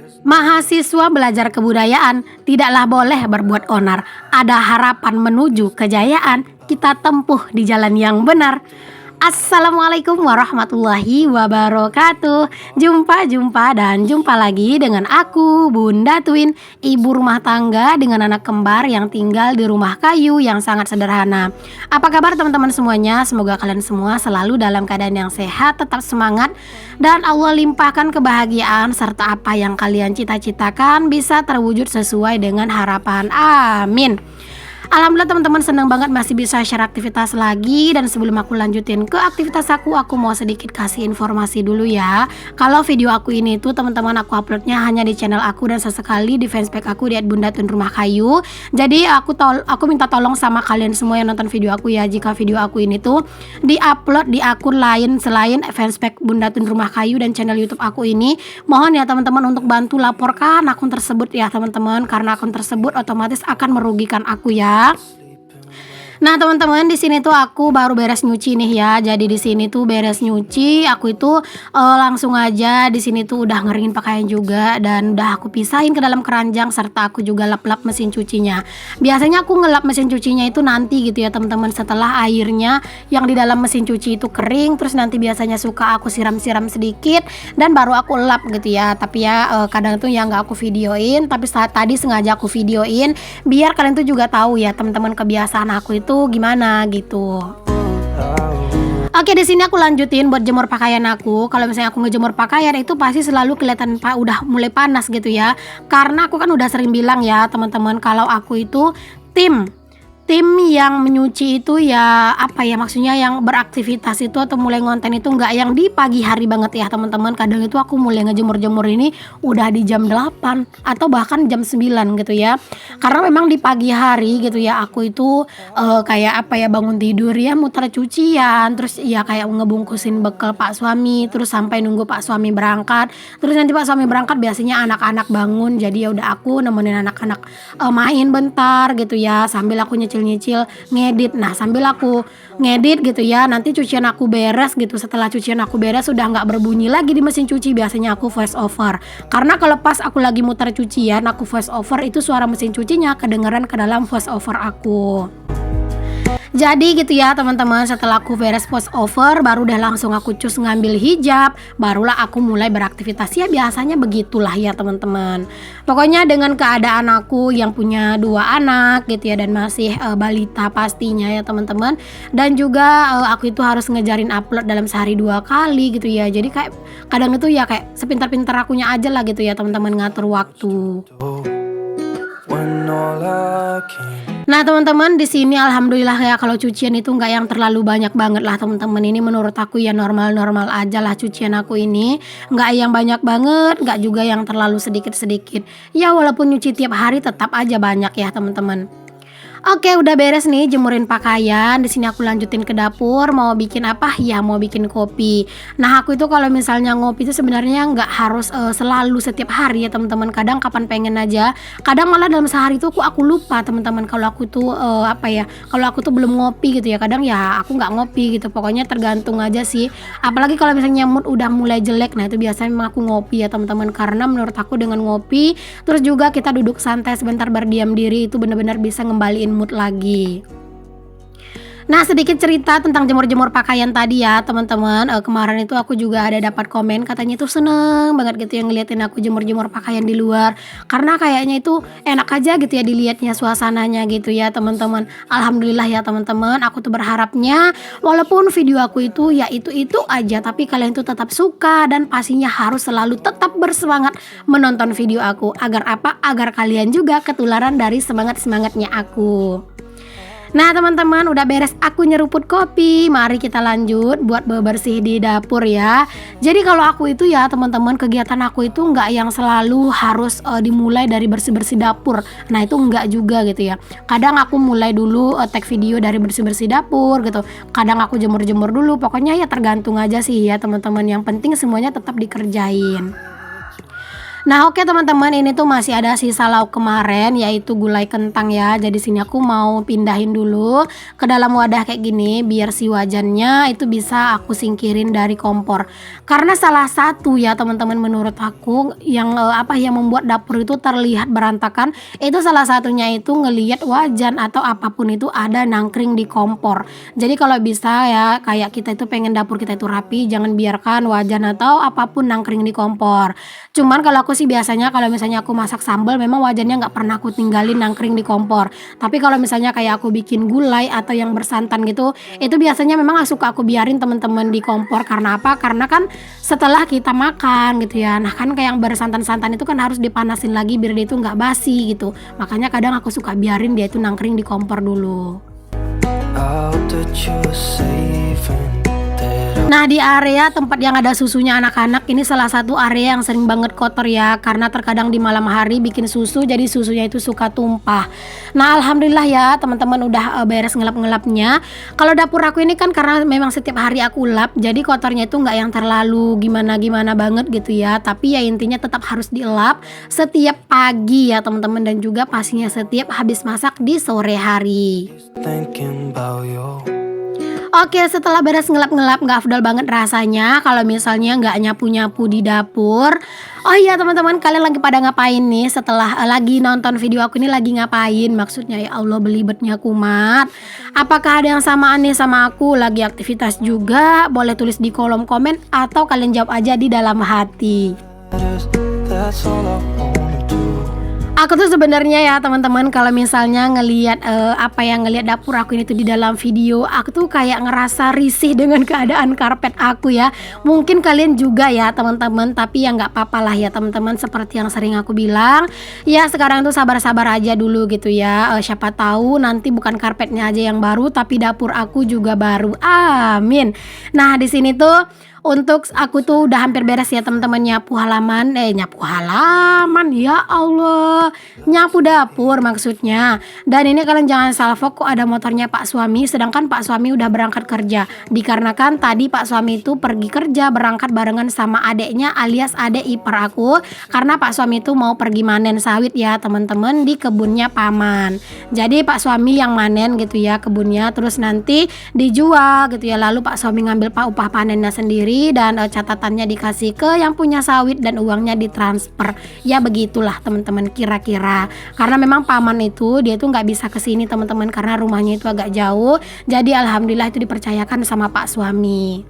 Mahasiswa belajar kebudayaan tidaklah boleh berbuat onar. Ada harapan menuju kejayaan, kita tempuh di jalan yang benar. Assalamualaikum warahmatullahi wabarakatuh. Jumpa lagi dengan aku, Bunda Twin, ibu rumah tangga dengan anak kembar yang tinggal di rumah kayu yang sangat sederhana. Apa kabar teman-teman semuanya? Semoga kalian semua selalu dalam keadaan yang sehat, tetap semangat, dan Allah limpahkan kebahagiaan serta apa yang kalian cita-citakan bisa terwujud sesuai dengan harapan. Amin. Alhamdulillah teman-teman, senang banget masih bisa share aktivitas lagi. Dan sebelum aku lanjutin ke aktivitas aku mau sedikit kasih informasi dulu ya. Kalau video aku ini tuh teman-teman aku uploadnya hanya di channel aku dan sesekali di fanspage aku di @bundatwinrumahkayu. Jadi aku minta tolong sama kalian semua yang nonton video aku ya, jika video aku ini tuh di-upload di akun lain selain fanspage Bunda Twin Rumah Kayu dan channel YouTube aku ini, mohon ya teman-teman untuk bantu laporkan akun tersebut ya teman-teman, karena akun tersebut otomatis akan merugikan aku ya. Nah teman-teman, di sini tuh aku baru beres nyuci nih ya. Jadi di sini tuh beres nyuci, aku itu langsung aja di sini tuh udah ngeringin pakaian juga dan udah aku pisahin ke dalam keranjang, serta aku juga lap-lap mesin cucinya. Biasanya aku ngelap mesin cucinya itu nanti gitu ya teman-teman, setelah airnya yang di dalam mesin cuci itu kering, terus nanti biasanya suka aku siram-siram sedikit dan baru aku lap gitu ya. Tapi ya kadang tuh ya nggak aku videoin, tapi saat tadi sengaja aku videoin biar kalian tuh juga tahu ya teman-teman kebiasaan aku itu gimana gitu. Oke, di sini aku lanjutin buat jemur pakaian aku. Kalau misalnya aku ngejemur pakaian itu pasti selalu kelihatan udah mulai panas gitu ya. Karena aku kan udah sering bilang ya teman-teman, kalau aku itu tim yang menyuci itu ya, apa ya maksudnya, yang beraktivitas itu atau mulai ngonten itu nggak yang di pagi hari banget ya teman-teman. Kadang itu aku mulai ngejemur-jemur ini udah di jam 8 atau bahkan jam 9 gitu ya. Karena memang di pagi hari gitu ya aku itu kayak apa ya, bangun tidur ya muter cucian, terus ya kayak ngebungkusin bekal Pak suami, terus sampai nunggu Pak suami berangkat. Terus nanti Pak suami berangkat biasanya anak-anak bangun, jadi ya udah aku nemenin anak-anak main bentar gitu ya, sambil aku nyicil ngedit. Nah sambil aku ngedit gitu ya, nanti cucian aku beres gitu. Setelah cucian aku beres sudah nggak berbunyi lagi di mesin cuci, biasanya aku voice over. Karena kalau pas aku lagi muter cucian aku voice over, itu suara mesin cucinya kedengeran ke dalam voice over aku. Jadi gitu ya teman-teman, setelah aku beres voice over baru deh langsung aku cus ngambil hijab, barulah aku mulai beraktivitas. Ya biasanya begitulah ya teman-teman. Pokoknya dengan keadaan aku yang punya 2 anak gitu ya, dan masih balita pastinya ya teman-teman. Dan juga aku itu harus ngejarin upload dalam sehari 2 kali gitu ya. Jadi kayak kadang itu ya kayak sepintar-pintar akunya aja lah gitu ya teman-teman ngatur waktu. Nah teman-teman, di sini alhamdulillah ya, kalau cucian itu nggak yang terlalu banyak banget lah teman-teman. Ini menurut aku ya normal-normal aja lah cucian aku ini, nggak yang banyak banget, nggak juga yang terlalu sedikit-sedikit. Ya walaupun nyuci tiap hari tetap aja banyak ya teman-teman. Oke, udah beres nih jemurin pakaian. Di sini aku lanjutin ke dapur. Mau bikin apa? Ya mau bikin kopi. Nah aku itu kalau misalnya ngopi itu sebenarnya nggak harus selalu setiap hari ya teman-teman. Kadang kapan pengen aja. Kadang malah dalam sehari itu aku lupa teman-teman kalau aku tuh apa ya, kalau aku tuh belum ngopi gitu ya. Kadang ya aku nggak ngopi gitu. Pokoknya tergantung aja sih. Apalagi kalau misalnya mood udah mulai jelek, nah itu biasanya memang aku ngopi ya teman-teman. Karena menurut aku dengan ngopi terus juga kita duduk santai sebentar berdiam diri, itu benar-benar bisa ngembaliin mood lagi. Nah sedikit cerita tentang jemur-jemur pakaian tadi ya teman-teman. Kemarin itu aku juga ada dapat komen katanya itu seneng banget gitu yang ngeliatin aku jemur-jemur pakaian di luar, karena kayaknya itu enak aja gitu ya dilihatnya, suasananya gitu ya teman-teman. Alhamdulillah ya teman-teman, aku tuh berharapnya walaupun video aku itu ya itu aja, tapi kalian tuh tetap suka dan pastinya harus selalu tetap bersemangat menonton video aku. Agar apa? Agar kalian juga ketularan dari semangat-semangatnya aku. Nah teman-teman, udah beres aku nyeruput kopi, mari kita lanjut buat bebersih di dapur ya. Jadi kalau aku itu ya teman-teman, kegiatan aku itu nggak yang selalu harus dimulai dari bersih-bersih dapur. Nah itu nggak juga gitu ya. Kadang aku mulai dulu tag video dari bersih-bersih dapur gitu. Kadang aku jemur-jemur dulu. Pokoknya ya tergantung aja sih ya teman-teman. Yang penting semuanya tetap dikerjain. Nah, oke teman-teman, ini tuh masih ada sisa lauk kemarin yaitu gulai kentang ya. Jadi sini aku mau pindahin dulu ke dalam wadah kayak gini biar si wajannya itu bisa aku singkirin dari kompor. Karena salah satu ya teman-teman menurut aku yang yang membuat dapur itu terlihat berantakan itu salah satunya itu ngelihat wajan atau apapun itu ada nangkring di kompor. Jadi kalau bisa ya kayak kita itu pengen dapur kita itu rapi, jangan biarkan wajan atau apapun nangkring di kompor. Cuman kalau aku sih biasanya kalau misalnya aku masak sambal memang wajannya nggak pernah aku tinggalin nangkring di kompor. Tapi kalau misalnya kayak aku bikin gulai atau yang bersantan gitu, itu biasanya memang suka aku biarin teman-teman di kompor. Karena apa? Karena kan setelah kita makan gitu ya. Nah kan kayak yang bersantan-santan itu kan harus dipanasin lagi biar dia itu nggak basi gitu. Makanya kadang aku suka biarin dia itu nangkring di kompor dulu. Nah di area tempat yang ada susunya anak-anak ini salah satu area yang sering banget kotor ya. Karena terkadang di malam hari bikin susu jadi susunya itu suka tumpah. Nah alhamdulillah ya teman-teman udah beres ngelap-ngelapnya. Kalau dapur aku ini kan karena memang setiap hari aku lap, jadi kotornya itu nggak yang terlalu gimana-gimana banget gitu ya. Tapi ya intinya tetap harus dilap setiap pagi ya teman-teman, dan juga pastinya setiap habis masak di sore hari. Oke, setelah beres ngelap-ngelap nggak afdol banget rasanya kalau misalnya nggak nyapu-nyapu di dapur. Oh iya teman-teman, kalian lagi pada ngapain nih setelah lagi nonton video aku ini, lagi ngapain? Maksudnya ya Allah belibetnya kumat. Apakah ada yang samaan nih sama aku? Lagi aktivitas juga? Boleh tulis di kolom komen atau kalian jawab aja di dalam hati. Aku tuh sebenarnya ya teman-teman kalau misalnya ngelihat ngelihat dapur aku ini tuh di dalam video, aku tuh kayak ngerasa risih dengan keadaan karpet aku ya. Mungkin kalian juga ya teman-teman, tapi ya nggak apa-apa lah ya teman-teman, seperti yang sering aku bilang. Ya sekarang tuh sabar-sabar aja dulu gitu ya. Siapa tahu nanti bukan karpetnya aja yang baru, tapi dapur aku juga baru. Amin. Nah, di sini tuh untuk aku tuh udah hampir beres ya teman-teman, nyapu halaman ya Allah, nyapu dapur maksudnya. Dan ini kalian jangan salvo, kok ada motornya Pak suami, sedangkan Pak suami udah berangkat kerja. Dikarenakan tadi Pak suami itu pergi kerja berangkat barengan sama adeknya alias adek ipar aku, karena Pak suami itu mau pergi manen sawit ya teman-teman di kebunnya paman. Jadi Pak suami yang manen gitu ya kebunnya, terus nanti dijual gitu ya, lalu Pak suami ngambil upah panennya sendiri dan catatannya dikasih ke yang punya sawit dan uangnya ditransfer. Ya begitulah teman-teman kira-kira. Karena memang paman itu dia tuh nggak bisa kesini teman-teman karena rumahnya itu agak jauh. Jadi alhamdulillah itu dipercayakan sama Pak suami.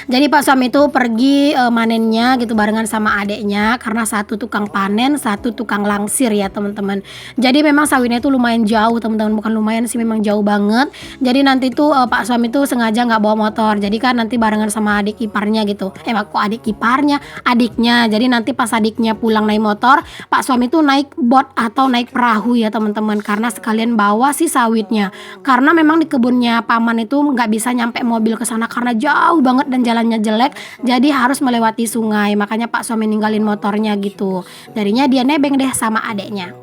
Jadi Pak suami itu pergi manennya gitu barengan sama adeknya, karena satu tukang panen, satu tukang langsir ya teman-teman. Jadi memang sawitnya itu lumayan jauh teman-teman, bukan lumayan sih, memang jauh banget. Jadi nanti tuh Pak suami itu sengaja nggak bawa motor. Jadi kan nanti barengan sama adik iparnya gitu. Kok adik iparnya? Adiknya. Jadi nanti pas adiknya pulang naik motor, Pak suami itu naik bot atau naik perahu ya teman-teman, karena sekalian bawa si sawitnya. Karena memang di kebunnya paman itu nggak bisa nyampe mobil ke sana karena jauh banget dan jalannya jelek, jadi harus melewati sungai. Makanya Pak suami ninggalin motornya gitu. Jadinya dia nebeng deh sama adeknya.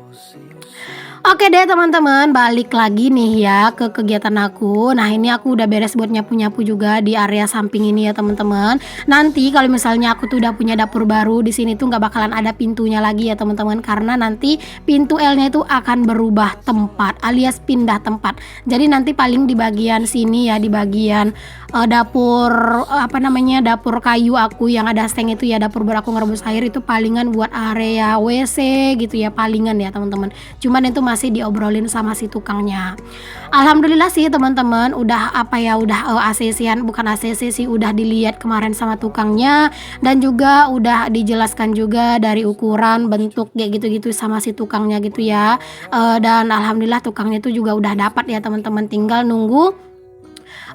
Oke deh teman-teman, balik lagi nih ya ke kegiatan aku. Nah ini aku udah beres buat nyapu-nyapu juga di area samping ini ya teman-teman. Nanti kalau misalnya aku tuh udah punya dapur baru di sini tuh nggak bakalan ada pintunya lagi ya teman-teman, karena nanti pintu L-nya itu akan berubah tempat alias pindah tempat. Jadi nanti paling di bagian sini ya, di bagian dapur dapur kayu aku yang ada seng itu ya, dapur aku ngerebus air itu palingan buat area WC gitu ya, palingan ya teman-teman. Cuman itu masih diobrolin sama si tukangnya. Alhamdulillah sih teman-teman, udah ACC-an, bukan ACC sih, udah dilihat kemarin sama tukangnya, dan juga udah dijelaskan juga dari ukuran, bentuk kayak gitu-gitu sama si tukangnya gitu ya. Dan alhamdulillah tukangnya itu juga udah dapat ya teman-teman, tinggal nunggu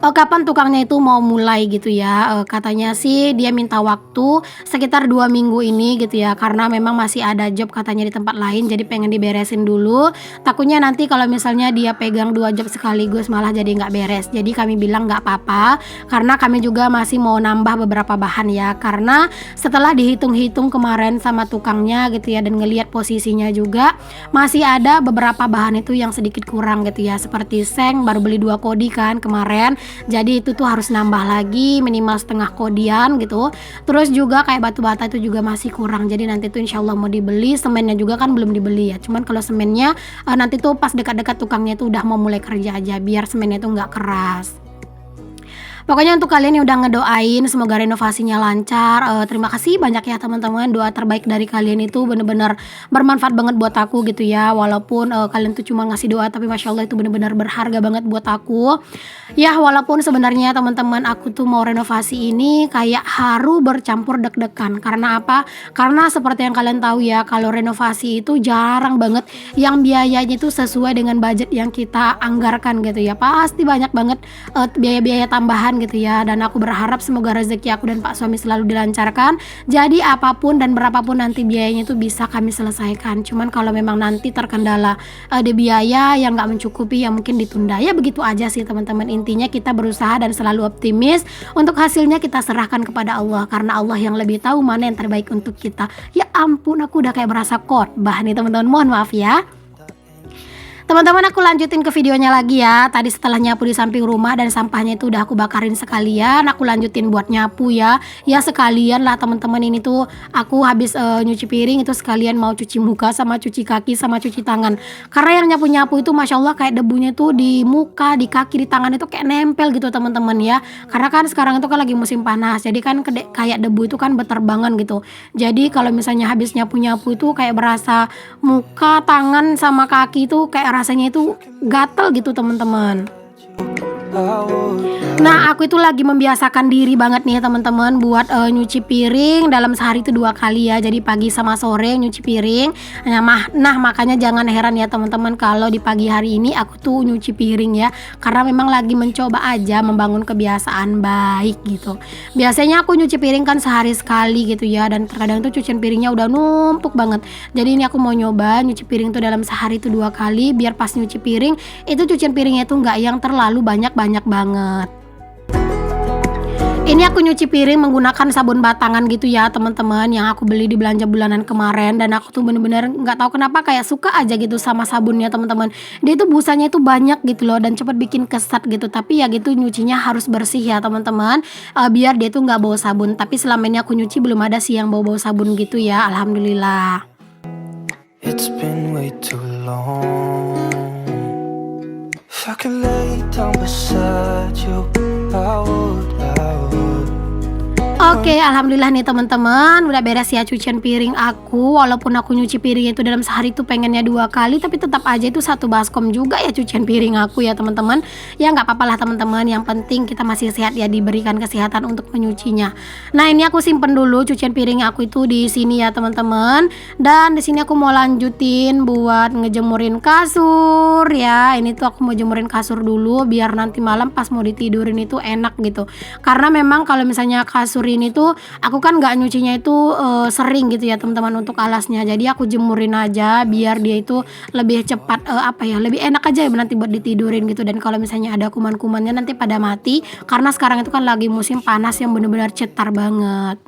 kapan tukangnya itu mau mulai gitu ya. Katanya sih dia minta waktu sekitar 2 minggu ini gitu ya, karena memang masih ada job katanya di tempat lain, jadi pengen diberesin dulu. Takutnya nanti kalau misalnya dia pegang 2 job sekaligus malah jadi nggak beres. Jadi kami bilang nggak apa-apa, karena kami juga masih mau nambah beberapa bahan ya, karena setelah dihitung-hitung kemarin sama tukangnya gitu ya, dan ngelihat posisinya juga masih ada beberapa bahan itu yang sedikit kurang gitu ya, seperti seng baru beli 2 kodi kan kemarin. Jadi itu tuh harus nambah lagi minimal setengah kodian gitu. Terus juga kayak batu bata itu juga masih kurang. Jadi nanti tuh insya Allah mau dibeli. Semennya juga kan belum dibeli ya. Cuman kalau semennya nanti tuh pas dekat-dekat tukangnya tuh udah mau mulai kerja aja biar semennya tuh nggak keras. Pokoknya untuk kalian yang udah ngedoain semoga renovasinya lancar, terima kasih banyak ya teman-teman. Doa terbaik dari kalian itu bener-bener bermanfaat banget buat aku gitu ya. Walaupun kalian tuh cuma ngasih doa, tapi masya Allah itu bener-bener berharga banget buat aku. Ya walaupun sebenarnya teman-teman aku tuh mau renovasi ini kayak haru bercampur deg-degan. Karena apa? Karena seperti yang kalian tahu ya, kalau renovasi itu jarang banget yang biayanya itu sesuai dengan budget yang kita anggarkan gitu ya. Pasti banyak banget biaya-biaya tambahan gitu ya. Dan aku berharap semoga rezeki aku dan Pak suami selalu dilancarkan. Jadi apapun dan berapapun nanti biayanya itu bisa kami selesaikan. Cuman kalau memang nanti terkendala ada biaya yang nggak mencukupi ya mungkin ditunda. Ya begitu aja sih teman-teman. Intinya kita berusaha dan selalu optimis. Untuk hasilnya kita serahkan kepada Allah, karena Allah yang lebih tahu mana yang terbaik untuk kita. Ya ampun, aku udah kayak berasa khotbah nih teman-teman, mohon maaf ya. Teman-teman, aku lanjutin ke videonya lagi ya. Tadi setelah nyapu di samping rumah dan sampahnya itu udah aku bakarin sekalian, aku lanjutin buat nyapu ya. Ya sekalian lah teman-teman, ini tuh aku habis nyuci piring itu sekalian mau cuci muka sama cuci kaki sama cuci tangan. Karena yang nyapu-nyapu itu masya Allah kayak debunya tuh di muka, di kaki, di tangan itu kayak nempel gitu teman-teman ya. Karena kan sekarang itu kan lagi musim panas, jadi kan kayak debu itu kan berterbangan gitu. Jadi kalau misalnya habis nyapu-nyapu itu kayak berasa muka, tangan sama kaki itu kayak rasanya itu gatel gitu teman-teman. Nah aku itu lagi membiasakan diri banget nih teman-teman buat nyuci piring dalam sehari itu 2 kali ya. Jadi pagi sama sore nyuci piring. Nah makanya jangan heran ya teman-teman kalau di pagi hari ini aku tuh nyuci piring ya. Karena memang lagi mencoba aja membangun kebiasaan baik gitu. Biasanya aku nyuci piring kan sehari sekali gitu ya. Dan terkadang tuh cucian piringnya udah numpuk banget. Jadi ini aku mau nyoba nyuci piring tuh dalam sehari itu 2 kali. Biar pas nyuci piring itu cucian piringnya tuh nggak yang terlalu banyak banget. Ini aku nyuci piring menggunakan sabun batangan gitu ya teman-teman, yang aku beli di belanja bulanan kemarin. Dan aku tuh bener-bener nggak tahu kenapa kayak suka aja gitu sama sabunnya teman-teman. Dia itu busanya itu banyak gitu loh dan cepet bikin kesat gitu. Tapi ya gitu nyucinya harus bersih ya teman-teman, biar dia tuh nggak bau sabun. Tapi selama ini aku nyuci belum ada sih yang bau-bau sabun gitu ya, alhamdulillah. It's been way too long. If I could lay down beside you, I would. Oke, alhamdulillah nih teman-teman, udah beres ya cucian piring aku. Walaupun aku nyuci piring itu dalam sehari itu pengennya 2 kali, tapi tetap aja itu 1 baskom juga ya cucian piring aku ya teman-teman. Ya nggak apa-apa lah teman-teman, yang penting kita masih sehat ya, diberikan kesehatan untuk menyucinya. Nah ini aku simpen dulu cucian piring aku itu di sini ya teman-teman. Dan di sini aku mau lanjutin buat ngejemurin kasur ya. Ini tuh aku mau jemurin kasur dulu biar nanti malam pas mau ditidurin itu enak gitu. Karena memang kalau misalnya kasur ini tuh aku kan nggak nyucinya itu sering gitu ya teman-teman untuk alasnya. Jadi aku jemurin aja biar dia itu lebih cepat lebih enak aja ya nanti buat ditidurin gitu. Dan kalau misalnya ada kuman-kumannya nanti pada mati, karena sekarang itu kan lagi musim panas yang bener-bener cetar banget.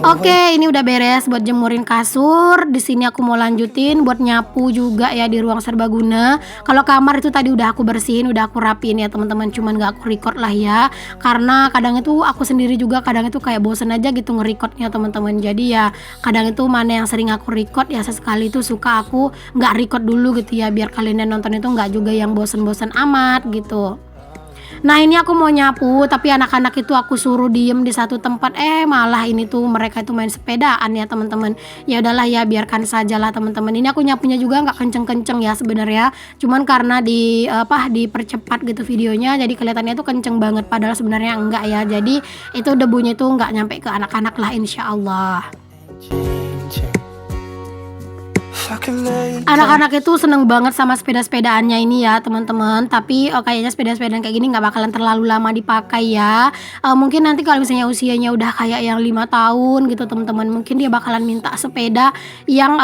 Oke, ini udah beres buat jemurin kasur. Di sini aku mau lanjutin buat nyapu juga ya di ruang serbaguna. Kalau kamar itu tadi udah aku bersihin, udah aku rapiin ya teman-teman. Cuman gak aku record lah ya, karena kadang itu aku sendiri juga kadang itu kayak bosen aja gitu nge-recordnya teman-teman. Jadi ya kadang itu mana yang sering aku record ya sesekali itu suka aku nggak record dulu gitu ya, biar kalian yang nonton itu nggak juga yang bosen-bosen amat gitu. Nah ini aku mau nyapu, tapi anak-anak itu aku suruh diem di satu tempat, malah ini tuh mereka itu main sepedaan ya teman-teman. Ya udahlah ya, biarkan saja lah teman-teman. Ini aku nyapunya juga nggak kenceng-kenceng ya sebenarnya, cuman karena dipercepat gitu videonya, jadi kelihatannya tuh kenceng banget. Padahal sebenarnya enggak ya. Jadi itu debunya tuh nggak nyampe ke anak-anak lah, insya Allah. Anak-anak itu seneng banget sama sepeda-sepedaannya ini ya teman-teman. Tapi kayaknya sepeda-sepedaan kayak gini nggak bakalan terlalu lama dipakai ya. Mungkin nanti kalau misalnya usianya udah kayak yang 5 tahun gitu teman-teman, mungkin dia bakalan minta sepeda yang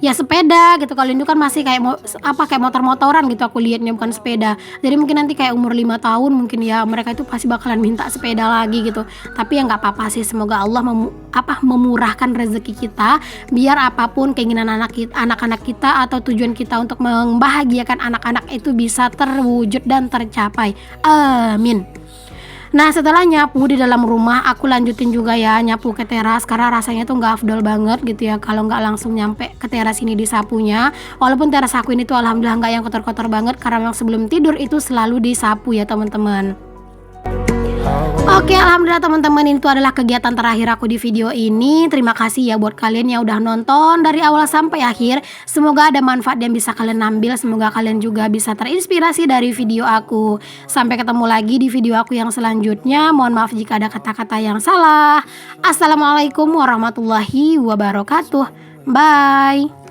ya sepeda gitu. Kalau Lindu kan masih kayak kayak motor-motoran gitu aku lihatnya, bukan sepeda. Jadi mungkin nanti kayak umur 5 tahun mungkin ya mereka itu pasti bakalan minta sepeda lagi gitu. Tapi ya nggak apa-apa sih, semoga Allah memurahkan rezeki kita biar apapun keinginan anak-anak kita atau tujuan kita untuk membahagiakan anak-anak itu bisa terwujud dan tercapai. Amin. Nah, setelah nyapu di dalam rumah, aku lanjutin juga ya nyapu ke teras karena rasanya tuh nggak afdol banget gitu ya kalau nggak langsung nyampe ke teras ini disapunya. Walaupun teras aku ini tuh alhamdulillah nggak yang kotor-kotor banget karena memang sebelum tidur itu selalu disapu ya teman-teman. Oke, alhamdulillah teman-teman, itu adalah kegiatan terakhir aku di video ini. Terima kasih ya buat kalian yang udah nonton dari awal sampai akhir. Semoga ada manfaat yang bisa kalian ambil. Semoga kalian juga bisa terinspirasi dari video aku. Sampai ketemu lagi di video aku yang selanjutnya. Mohon maaf jika ada kata-kata yang salah. Assalamualaikum warahmatullahi wabarakatuh. Bye.